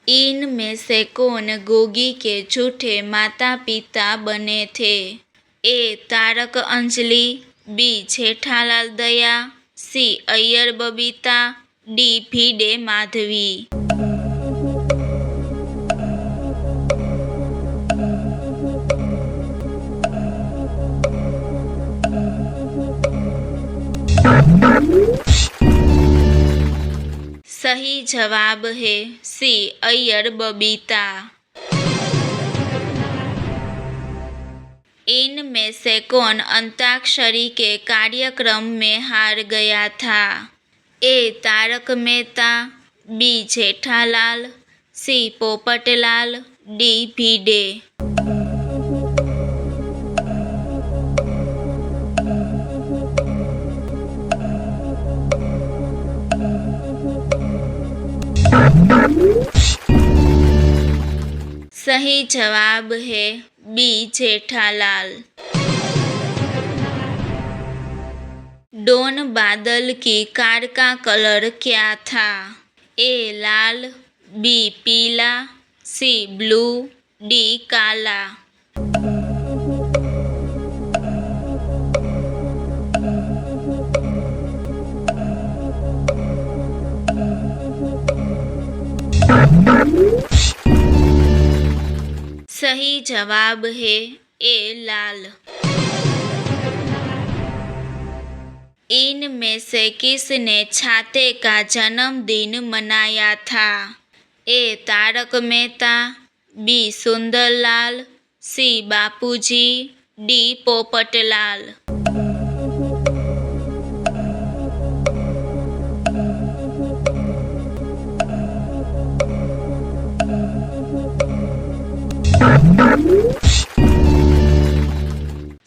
इनमें से कौन गोगी के झूठे माता पिता बने थे? ए तारक अंजलि, बी जेठालाल दया, सी अय्यर बबीता, डी भिडे माधवी। सही जवाब है सी अय्यर बबीता। इनमें से कौन अंताक्षरी के कार्यक्रम में हार गया था? ए तारक मेहता, बी जेठालाल, सी पोपटलाल, डी भिडे। सही जवाब है बी जेठालाल। डॉन बादल की कार का कलर क्या था? ए लाल, बी पीला, सी ब्लू, डी काला। सही जवाब है ए लाल। इनमें से किसने छाते का जन्मदिन मनाया था? ए तारक मेहता, बी सुंदरलाल, सी बापूजी, डी पोपटलाल।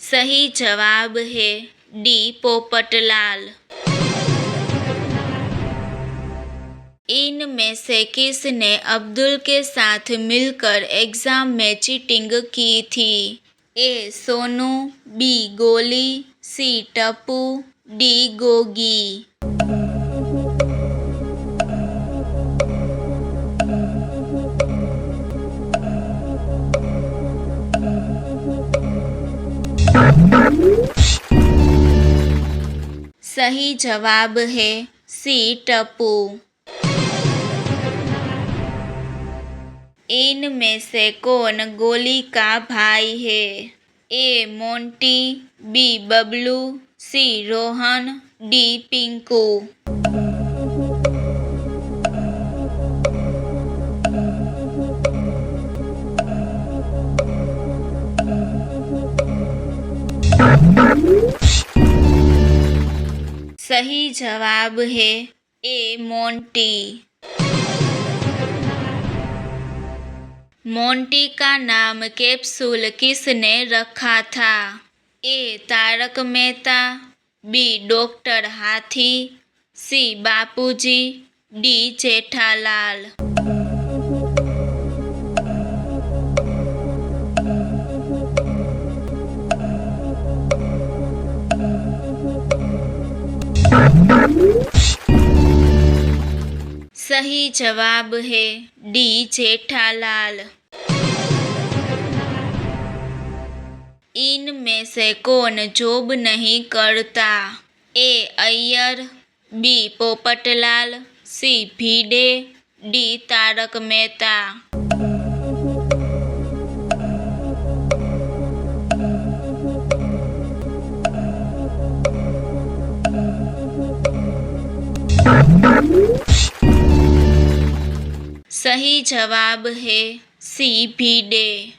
सही जवाब है डी पोपटलाल। इनमें से किसने अब्दुल के साथ मिलकर एग्जाम में चीटिंग की थी? ए सोनू, बी गोली, सी टप्पू, डी गोगी। सही जवाब है सी टप्पू। इनमें से कौन गोली का भाई है? ए मोंटी, बी बबलू, सी रोहन, डी पिंकू। सही जवाब है ए मोंटी। मोंटी का नाम कैप्सूल किसने रखा था? ए तारक मेहता, बी डॉक्टर हाथी, सी बापूजी, डी जेठालाल। सही जवाब है डी जेठालाल। इनमें से कौन जॉब नहीं करता? ए अय्यर, बी पोपटलाल, सी भिडे, डी तारक मेहता। सही जवाब है सी भिडे।